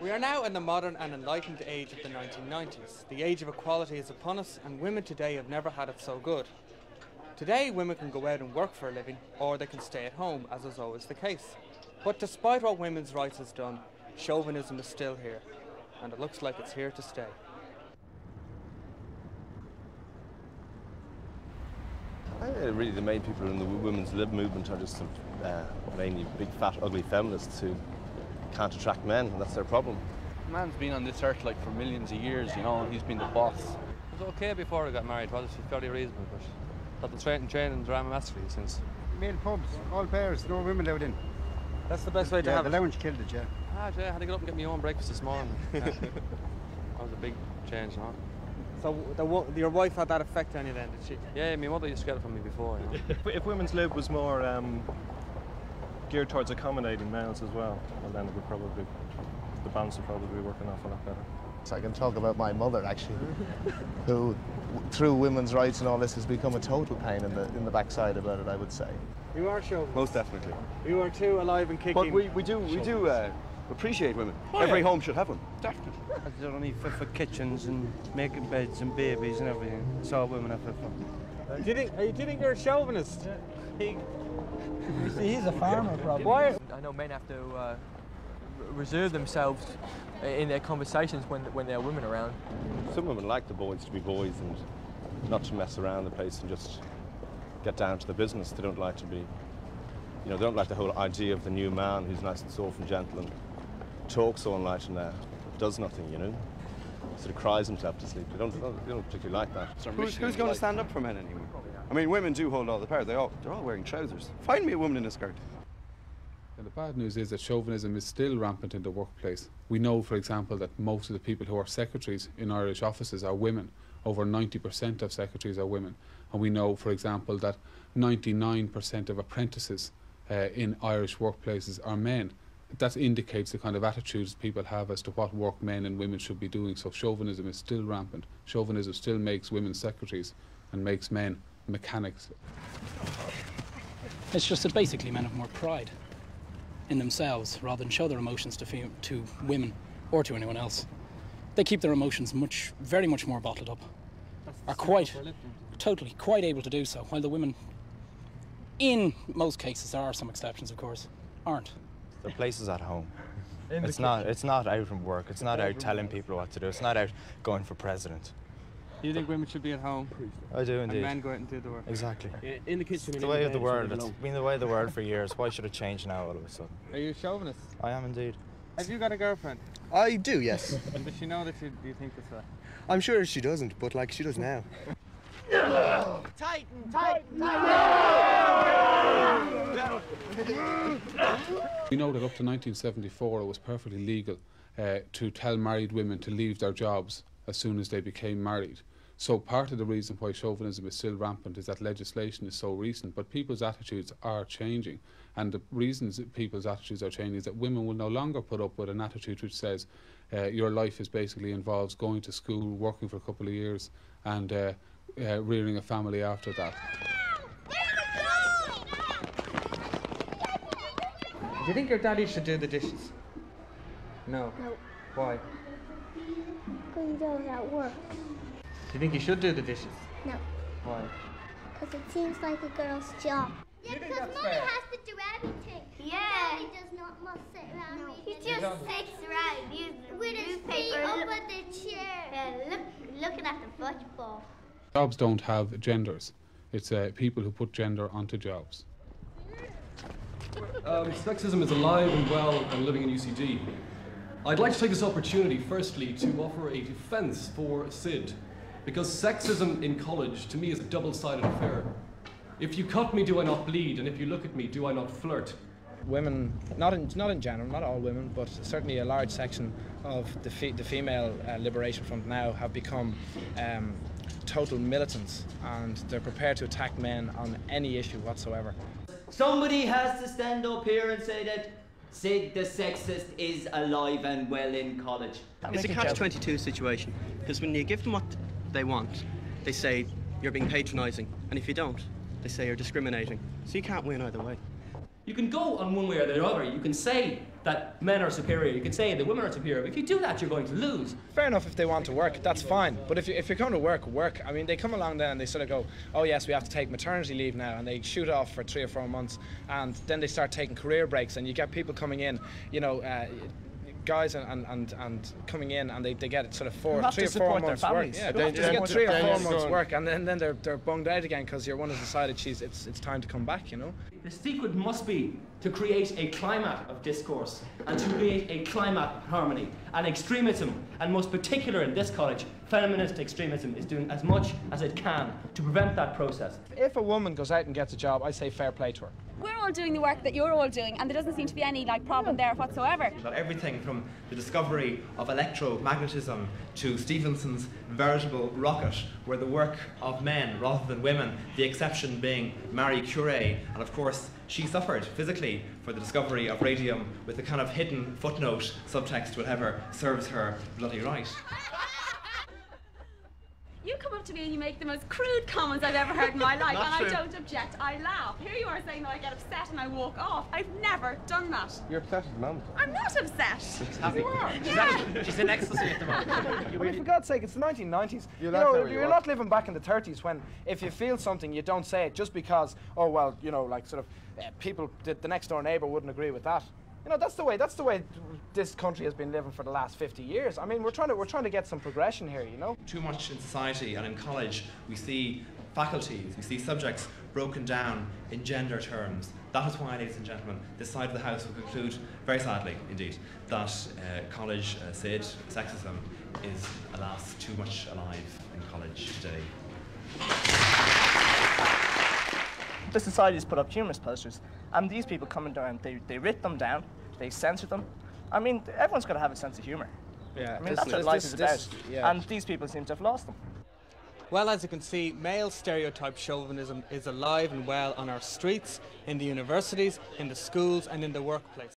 We are now in the modern and enlightened age of the 1990s. The age of equality is upon us, and women today have never had it so good. Today, women can go out and work for a living, or they can stay at home, as is always the case. But despite what women's rights has done, chauvinism is still here, and it looks like it's here to stay. Really, the main people in the women's lib movement are just mainly big, fat, ugly feminists who can't attract men, and that's their problem. Man's been on this earth like for millions of years, you know, and he's been the boss. It was okay before I got married, was it? Fairly reasonable, but I've been training drama mastery since. Male pubs, all pairs, no women allowed in. That's the best way to have it. The lounge killed it, yeah. Ah, yeah, I had to get up and get my own breakfast this morning. That was a big change, you know. So your wife had that effect on you then, did she? Yeah, my mother used to get it from me before, you know. If women's lib was more geared towards accommodating males as well then it would probably, the balance would probably be working off a lot better. So I can talk about my mother actually, who through women's rights and all this has become a total pain in the backside about it, I would say. You are chauvinist. Most definitely. You are too alive and kicking. But we do appreciate women. Every home should have one. Definitely. They're only fit for kitchens and making beds and babies and everything. It's all women are fit for. Do you think you're a chauvinist? He's a farmer, probably. Why? I know men have to reserve themselves in their conversations when there are women around. Some women like the boys to be boys and not to mess around the place and just get down to the business. They don't like to be, they don't like the whole idea of the new man who's nice and soft and gentle and talks all night and does nothing, Sort of cries himself to sleep. They don't particularly like that. Who's going to stand up for men anyway? I mean, women do hold all the power. They're all wearing trousers. Find me a woman in a skirt. And the bad news is that chauvinism is still rampant in the workplace. We know, for example, that most of the people who are secretaries in Irish offices are women. Over 90% of secretaries are women. And we know, for example, that 99% of apprentices in Irish workplaces are men. That indicates the kind of attitudes people have as to what work men and women should be doing. So chauvinism is still rampant. Chauvinism still makes women secretaries and makes men mechanics. It's just that basically men have more pride in themselves rather than show their emotions to women or to anyone else. They keep their emotions very much more bottled up. Are quite able to do so, while the women, in most cases, there are some exceptions of course, aren't. The place is at home. It's not out from work. It's not out telling people what to do. It's not out going for president. You think women should be at home? I do indeed. And men go out and do the work? Exactly. In the kitchen. It's the way of the world. It's been the way of the world for years. Why should it change now all of a sudden? Are you a chauvinist? I am indeed. Have you got a girlfriend? I do, yes. And does she know that you think this way? I'm sure she doesn't, but like she does now. Tighten! We know that up to 1974 it was perfectly legal to tell married women to leave their jobs as soon as they became married. So part of the reason why chauvinism is still rampant is that legislation is so recent, but people's attitudes are changing. And the reasons that people's attitudes are changing is that women will no longer put up with an attitude which says your life is basically involves going to school, working for a couple of years and rearing a family after that. Do you think your daddy should do the dishes? No. No. Why? Because he does at work. Do you think he should do the dishes? No. Why? Because it seems like a girl's job. Yeah, because Mummy has to do everything. Yeah. Daddy does not must sit around reading. He just sits around with his feet up on the chair. Looking at the football. Jobs don't have genders. It's people who put gender onto jobs. Sexism is alive and well and living in UCD. I'd like to take this opportunity, firstly, to offer a defence for Sid, because sexism in college, to me, is a double-sided affair. If you cut me, do I not bleed? And if you look at me, do I not flirt? Women, not in general, not all women, but certainly a large section of the female liberation front now have become total militants, and they're prepared to attack men on any issue whatsoever. Somebody has to stand up here and say that Sid the sexist is alive and well in college. It's a catch-22 situation, because when you give them what they want, they say you're being patronising, and if you don't, they say you're discriminating. So you can't win either way. You can go on one way or the other. You can say that men are superior. You can say that women are superior. If you do that, you're going to lose. Fair enough if they want to work, that's fine. But if you're going to work. I mean, they come along then and they sort of go, oh yes, we have to take maternity leave now, and they shoot off for 3 or 4 months, and then they start taking career breaks, and you get people coming in, you know, guys and coming in, and they get sort of 3 or 4 months work. Yeah, they get 3 or 4 months work, and then they're bunged out again because your one has decided it's time to come back. You know. The secret must be to create a climate of discourse and to create a climate of harmony. And extremism, and most particular in this college, feminist extremism, is doing as much as it can to prevent that process. If a woman goes out and gets a job, I say fair play to her. We're all doing the work that you're all doing, and there doesn't seem to be any problem there whatsoever. Everything from the discovery of electromagnetism to Stephenson's veritable rocket, were the work of men rather than women, the exception being Marie Curie, and of course she suffered physically for the discovery of radium with a kind of hidden footnote, subtext, whatever, serves her bloody right. You come up to me and you make the most crude comments I've ever heard in my life, and I don't object, I laugh. Here you are saying that I get upset and I walk off. I've never done that. You're upset at the moment. I'm not upset. She's happy. You are. Yeah. She's in ecstasy at the moment. I mean, for God's sake, it's the 1990s. You're not living back in the 30s when if you feel something, you don't say it just because, oh, well, you know, like sort of people, the next door neighbour wouldn't agree with that. You know, that's the way this country has been living for the last 50 years. I mean, we're trying to get some progression here, you know. Too much in society and in college, we see faculties, we see subjects broken down in gender terms. That is why, ladies and gentlemen, this side of the House will conclude, very sadly indeed, that college SID, sexism, is, alas, too much alive in college today. The societies put up humorous posters, and these people coming down, they rip them down, they censor them. I mean, everyone's got to have a sense of humour. Yeah, I mean, that's what life is about. Yeah. And these people seem to have lost them. Well, as you can see, male stereotype chauvinism is alive and well on our streets, in the universities, in the schools and in the workplace.